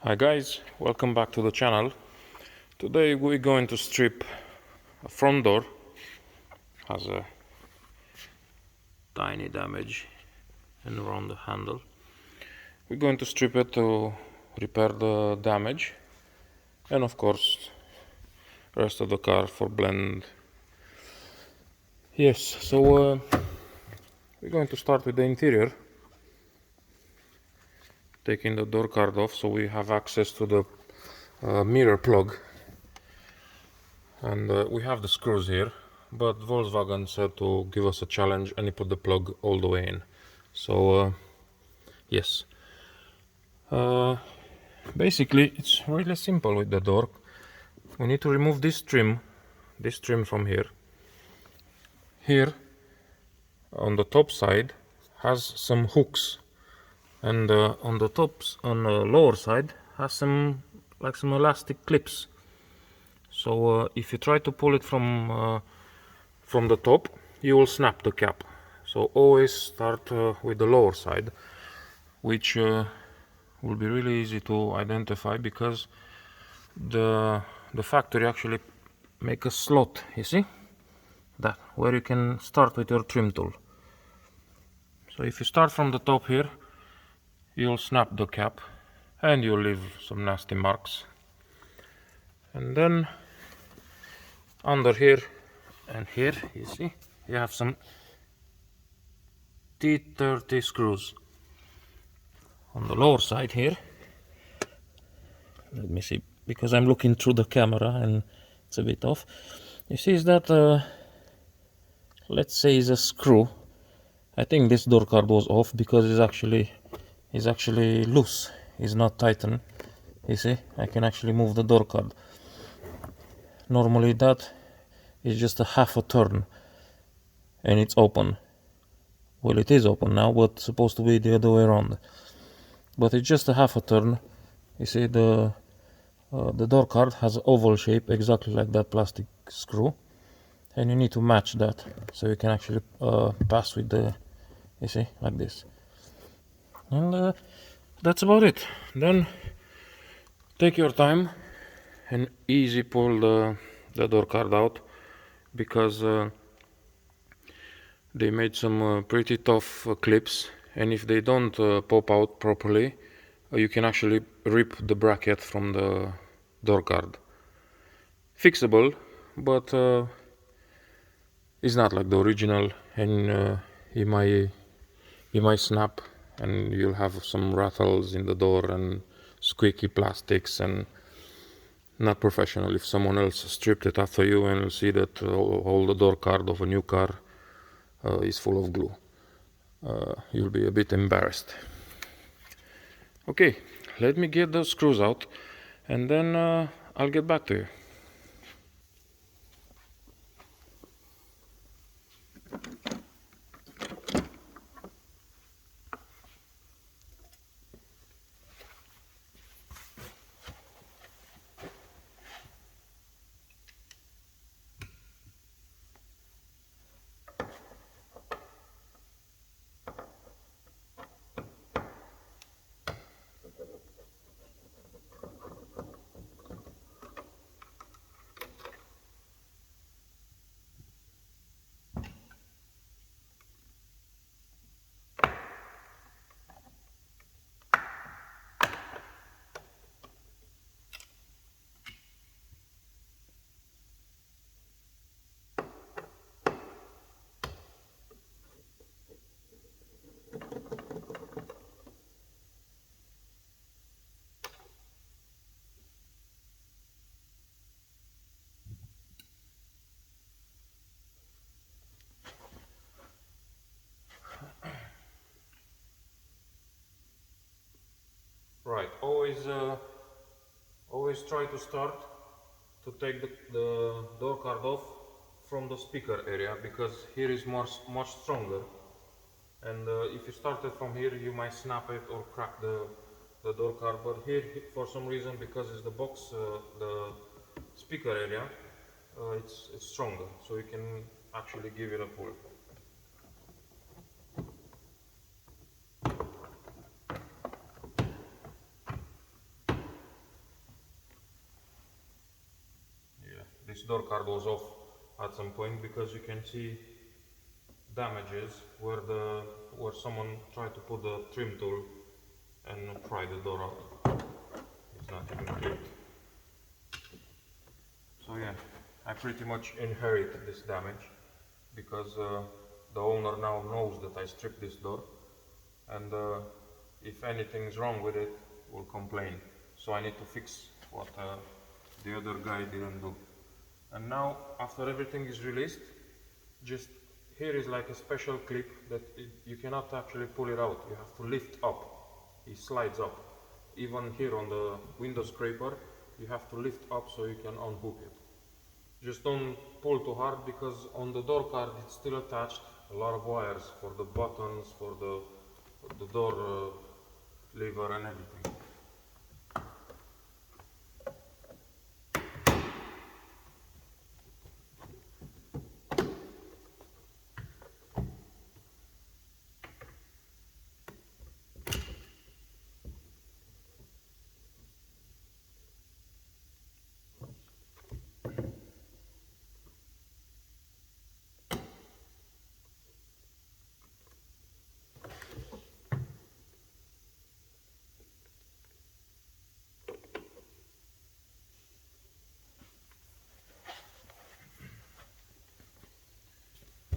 Hi guys, welcome back to the channel. Today we're going to strip a front door. Has a tiny damage and around the handle. We're going to strip it to repair the damage, and of course rest of the car for blend. Yes, so we're going to start with the interior, taking the door card off so we have access to the mirror plug. And we have the screws here, but Volkswagen said to give us a challenge and he put the plug all the way in. So yes, basically it's really simple with the door. We need to remove this trim from here. Here on the top side has some hooks, and on the lower side has some elastic clips. So if you try to pull it from the top, you will snap the cap. So always start with the lower side, which will be really easy to identify because the factory actually make a slot, you see that, where you can start with your trim tool. So if you start from the top here, you'll snap the cap and you'll leave some nasty marks. And then under here and here, you see, you have some T30 screws. On the lower side here, let me see, because I'm looking through the camera and it's a bit off. You see is that let's say is a screw. I think this door card was off because it's actually loose. It's not tightened. You see, I can actually move the door card. Normally that is just a half a turn and it's open. Well, it is open now, but it's supposed to be the other way around. But it's just a half a turn. You see, the door card has an oval shape exactly like that plastic screw, and you need to match that so you can actually pass with the, you see, like this. And that's about it. Then take your time and easy pull the door card out, because they made some pretty tough clips, and if they don't pop out properly, you can actually rip the bracket from the door card. Fixable, but it's not like the original, and it might snap and you'll have some rattles in the door and squeaky plastics, and not professional. If someone else stripped it after you and you'll see that all the door card of a new car is full of glue, you'll be a bit embarrassed. Okay, let me get those screws out and then I'll get back to you. Right, always try to start to take the door card off from the speaker area, because here is much stronger, and if you started from here you might snap it or crack the door card, but here for some reason, because it's the box, the speaker area, it's stronger, so you can actually give it a pull. this door card was off at some point, because you can see damages where someone tried to put the trim tool and pry the door out. It's not even clipped. So yeah, I pretty much inherit this damage, because the owner now knows that I stripped this door, and if anything's wrong with it, will complain. So I need to fix what the other guy didn't do. And now, after everything is released, just here is like a special clip that you cannot actually pull it out. You have to lift up. It slides up. Even here on the window scraper, you have to lift up so you can unhook it. Just don't pull too hard, because on the door card it's still attached a lot of wires for the buttons, for the door lever and everything.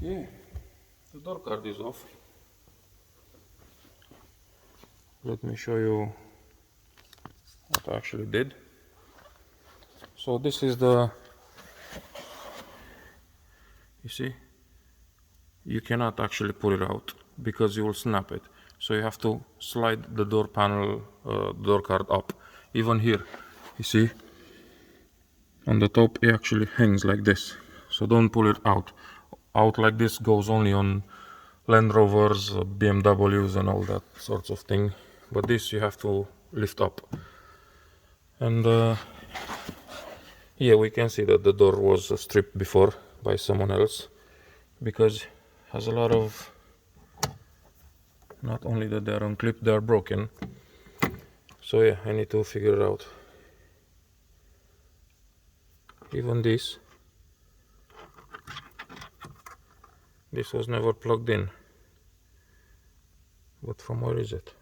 Yeah, the door card is off. Let me show you what I actually did. So this is the, you see, you cannot actually pull it out because you will snap it. So you have to slide the door panel, door card up. Even here, you see, on the top it actually hangs like this. So don't pull it out. Out like this goes only on Land Rovers, BMWs and all that sorts of thing. But this you have to lift up. And yeah, we can see that the door was stripped before by someone else, because it has a lot of, not only that they are unclipped, they are broken. So yeah, I need to figure it out. Even this was never plugged in. But from where is it?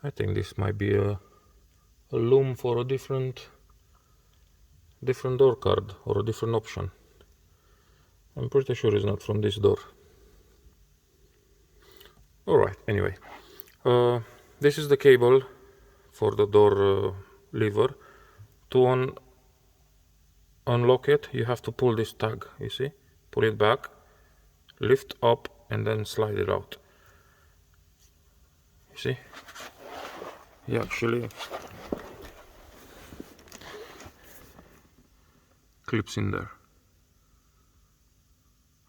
I think this might be a loom for a different door card or a different option. I'm pretty sure it's not from this door. Alright, anyway. This is the cable for the door lever. To unlock it, you have to pull this tag, you see? Pull it back, lift up, and then slide it out. You see? He actually clips in there.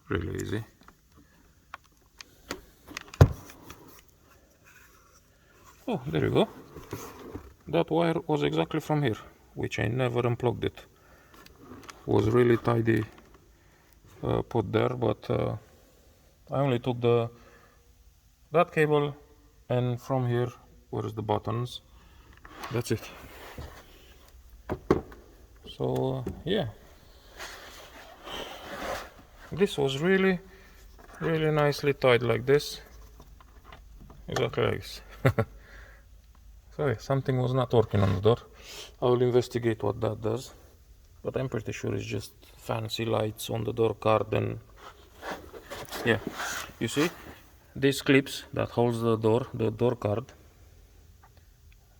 Really easy. Oh, there you go. That wire was exactly from here, which I never unplugged it. Was really tidy put there, but I only took that cable, and from here, where's the buttons? That's it. So yeah, this was really nicely tied like this, exactly like this. So yeah, something was not working on the door. I will investigate what that does, but I'm pretty sure it's just fancy lights on the door card. And yeah, you see these clips that holds the door card,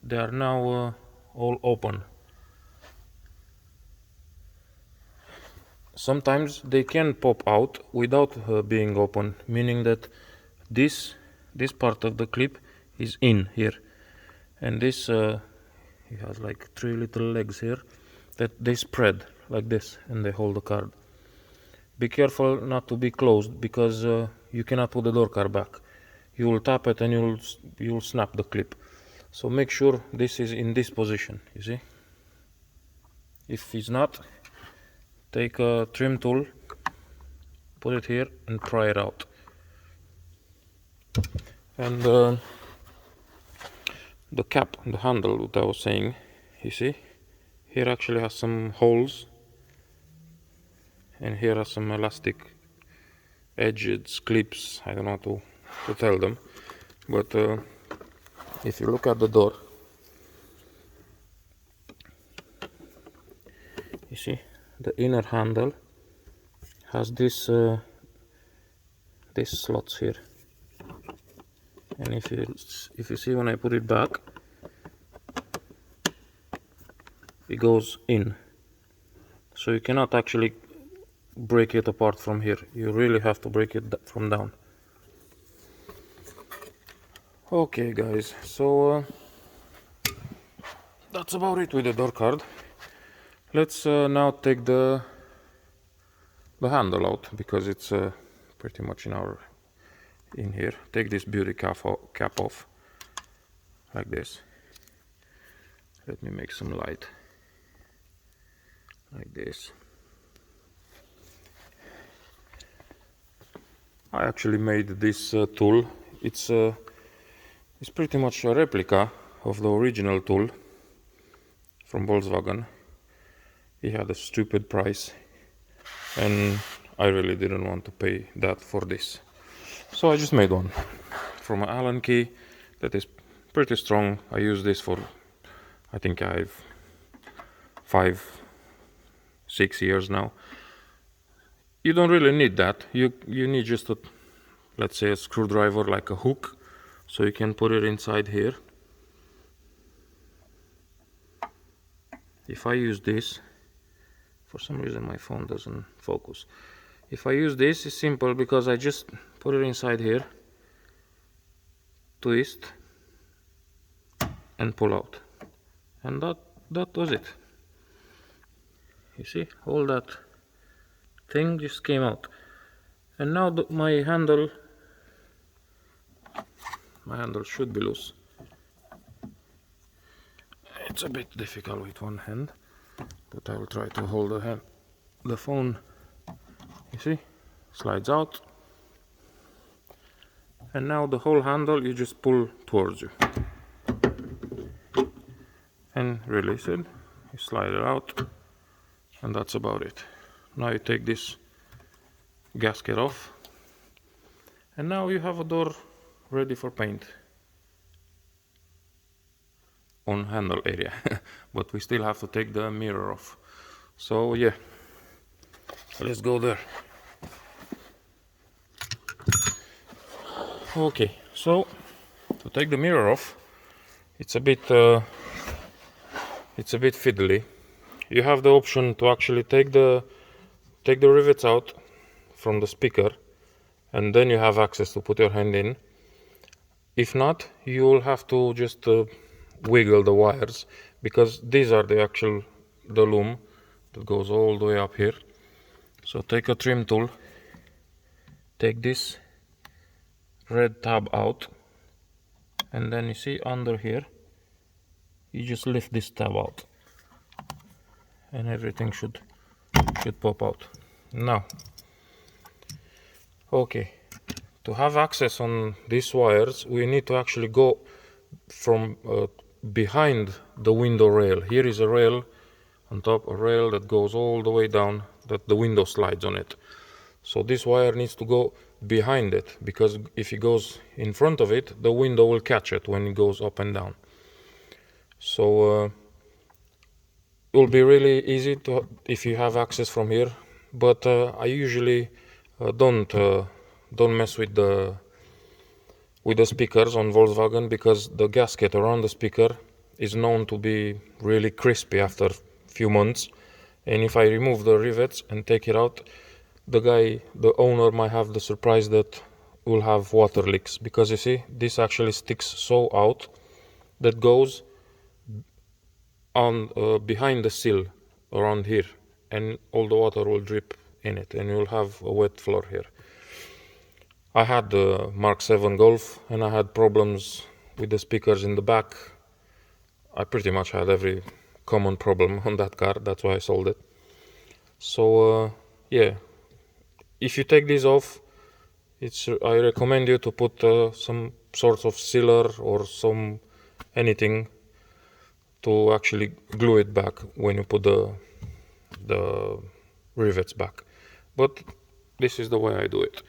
they are now all open. Sometimes they can pop out without being open, meaning that this part of the clip is in here, and this it has like 3 little legs here that they spread like this and they hold the card. Be careful not to be closed, because you cannot put the door card back. You will tap it and you'll snap the clip. So make sure this is in this position, you see. If it's not, take a trim tool, put it here and pry it out. And the cap, the handle that I was saying, You see, here actually has some holes, and here are some elastic edges, clips, I don't know to tell them, but if you look at the door, you see the inner handle has this these slots here, and if you see, when I put it back, it goes in, so you cannot actually break it apart from here. You really have to break it from down. Okay guys, so that's about it with the door card. Let's now take the handle out, because it's pretty much in here. Take this beauty cap off like this. Let me make some light like this. I actually made this tool. It's pretty much a replica of the original tool from Volkswagen. It had a stupid price, and I really didn't want to pay that for this. So I just made one from an Allen key that is pretty strong. I use this for, I think I have 5-6 years now. You don't really need that. You need just let's say a screwdriver, like a hook, so you can put it inside here. If I use this, for some reason my phone doesn't focus. If I use this, it's simple, because I just put it inside here, twist and pull out, and that was it. You see, all that thing just came out, and now my handle should be loose. It's a bit difficult with one hand, but I will try to hold the phone. You see, slides out, and now the whole handle you just pull towards you and release it. You slide it out, and that's about it. Now you take this gasket off, and now you have a door ready for paint on handle area. But we still have to take the mirror off. So yeah, let's go there. Okay, so to take the mirror off, it's a bit fiddly. You have the option to actually take the rivets out from the speaker, and then you have access to put your hand in. If not, you will have to just wiggle the wires, because these are the loom that goes all the way up here. So take a trim tool, take this red tab out, and then you see under here, you just lift this tab out, and everything should pop out. Now, okay, to have access on these wires, we need to actually go from behind the window rail. Here is a rail on top, a rail that goes all the way down, that the window slides on it. So this wire needs to go behind it, because if it goes in front of it, the window will catch it when it goes up and down. So it will be really easy if you have access from here, but I usually don't mess with the speakers on Volkswagen, because the gasket around the speaker is known to be really crispy after few months, and if I remove the rivets and take it out, the owner might have the surprise that we'll have water leaks, because you see, this actually sticks so out that goes on behind the sill around here, and all the water will drip in it, and you'll have a wet floor here. I had the mk7 Golf, and I had problems with the speakers in the back. I pretty much had every common problem on that car, that's why I sold it. So yeah, if you take this off, I recommend you to put some sort of sealer or anything to actually glue it back when you put the rivets back. But this is the way I do it.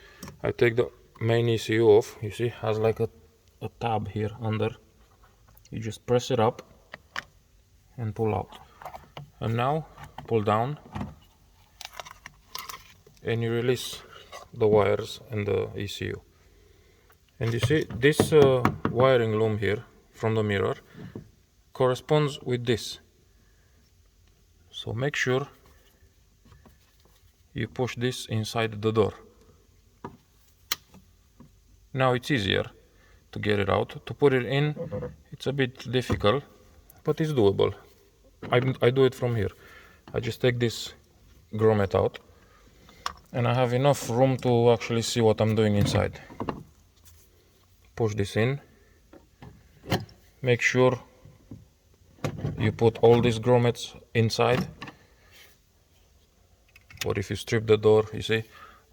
I take the main ECU off. You see, has like a tab here under. You just press it up and pull out. And now pull down and you release the wires and the ECU. And you see this wiring loom here from the mirror corresponds with this. So make sure you push this inside the door. Now it's easier to get it out. To put it in, it's a bit difficult, but it's doable. I do it from here. I just take this grommet out and I have enough room to actually see what I'm doing inside. Push this in. Make sure you put all these grommets inside. Or if you strip the door, you see,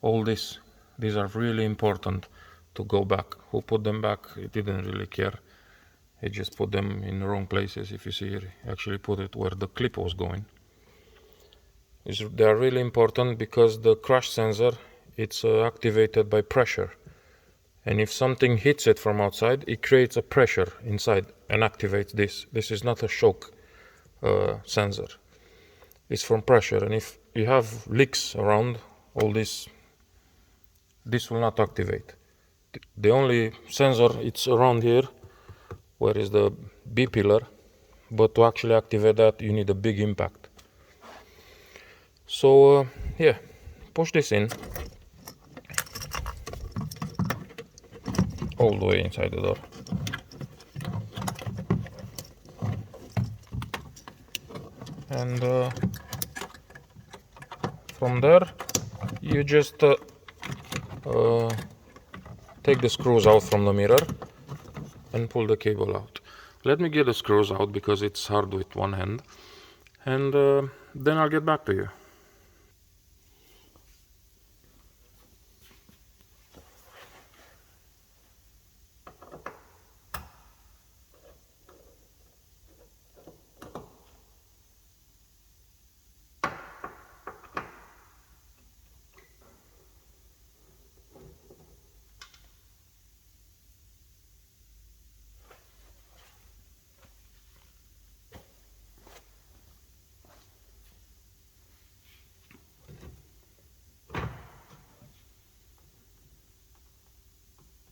all these are really important to go back. Who put them back, it didn't really care. He just put them in the wrong places. If you see here, he actually put it where the clip was going. They are really important because the crash sensor, it's activated by pressure. And if something hits it from outside, it creates a pressure inside and activates this. This is not a shock sensor. It's from pressure. And if you have leaks around, all this will not activate. The only sensor, it's around here, where is the B pillar. But to actually activate that, you need a big impact. So, yeah, push this in. All the way inside the door. And from there you just take the screws out from the mirror and pull the cable out. Let me get the screws out because it's hard with one hand, and then I'll get back to you.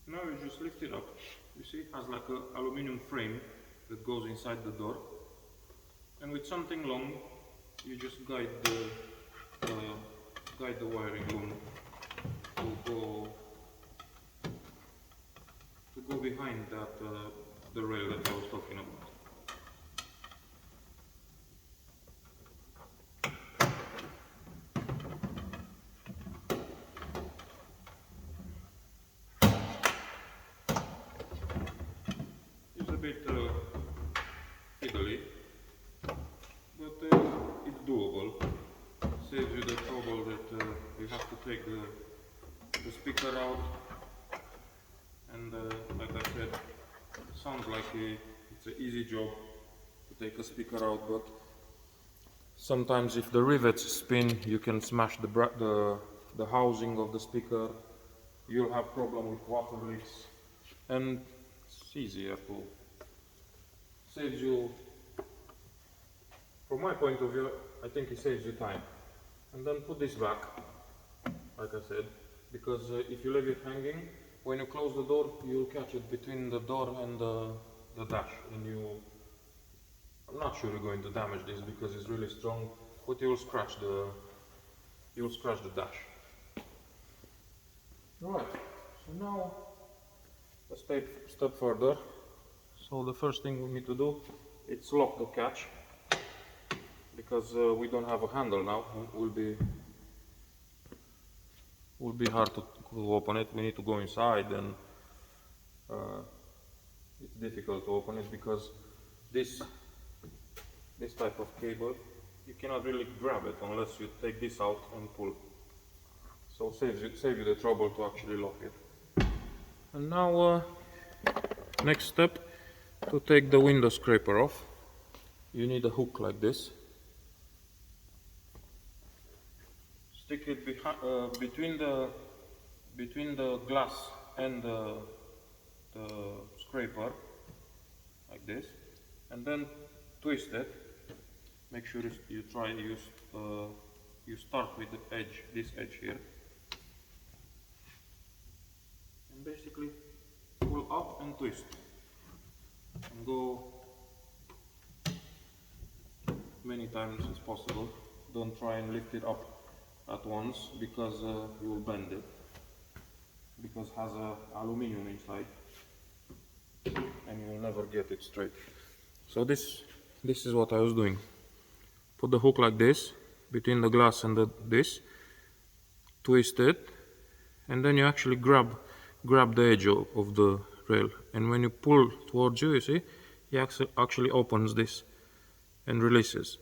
Now you just lift it up. You see, it has like an aluminum frame that goes inside the door, and with something long, you just guide the wiring loom to go behind that the rail that I was talking about. It's a bit fiddly, but it's doable. Saves you the trouble that you have to take the speaker out, and like I said, it sounds like it's an easy job to take a speaker out, but sometimes if the rivets spin, you can smash the housing of the speaker. You'll have problem with water leaks, and it's easier to saves you. From my point of view, I think it saves you time. And then put this back, like I said, because if you leave it hanging, when you close the door, you'll catch it between the door and the dash, and I'm not sure you're going to damage this because it's really strong, but you'll scratch the dash. Right. So now a step further. So the first thing we need to do is lock the catch, because we don't have a handle now. It will be hard to open it. We need to go inside, and it's difficult to open it because this type of cable, you cannot really grab it unless you take this out and pull. So save you the trouble to actually lock it. And now next step, to take the window scraper off. you need a hook like this. Stick it between the glass and the scraper, like this, and then twist it. Make sure you start with the edge, this edge here, and basically pull up and twist, and go many times as possible. Don't try and lift it up at once, because you will bend it, because it has aluminium inside and you will never get it straight. So this is what I was doing. Put the hook like this between the glass and this, twist it, and then you actually grab the edge of the rail, and when you pull towards you see, he actually opens this and releases.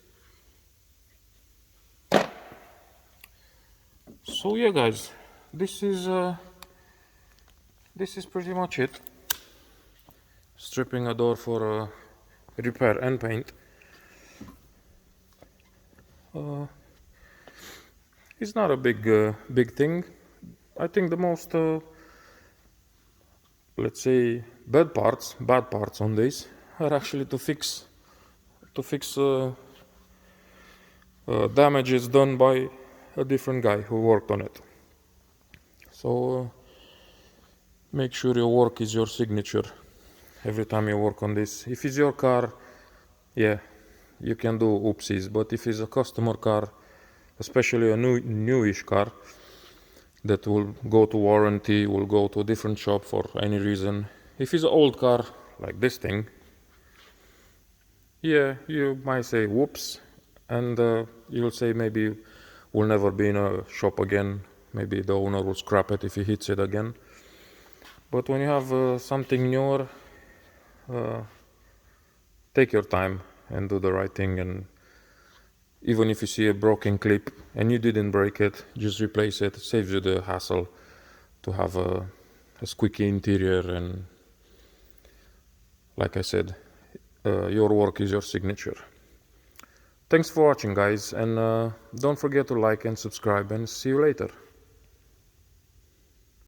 So yeah guys, this is pretty much it. Stripping a door for repair and paint. It's not a big thing. I think the most let's say bad parts on this are actually to fix damages done by a different guy who worked on it. So make sure your work is your signature every time you work on this. If it's your car, yeah, you can do oopsies, but if it's a customer car, especially a newish car that will go to warranty, will go to a different shop for any reason. If it's an old car like this thing, yeah, you might say whoops, and you'll say maybe will never be in a shop again. Maybe the owner will scrap it if he hits it again. But when you have something newer, take your time and do the right thing. And even if you see a broken clip and you didn't break it, just replace it. It saves you the hassle to have a squeaky interior. And like I said, your work is your signature. Thanks for watching guys, and don't forget to like and subscribe, and see you later.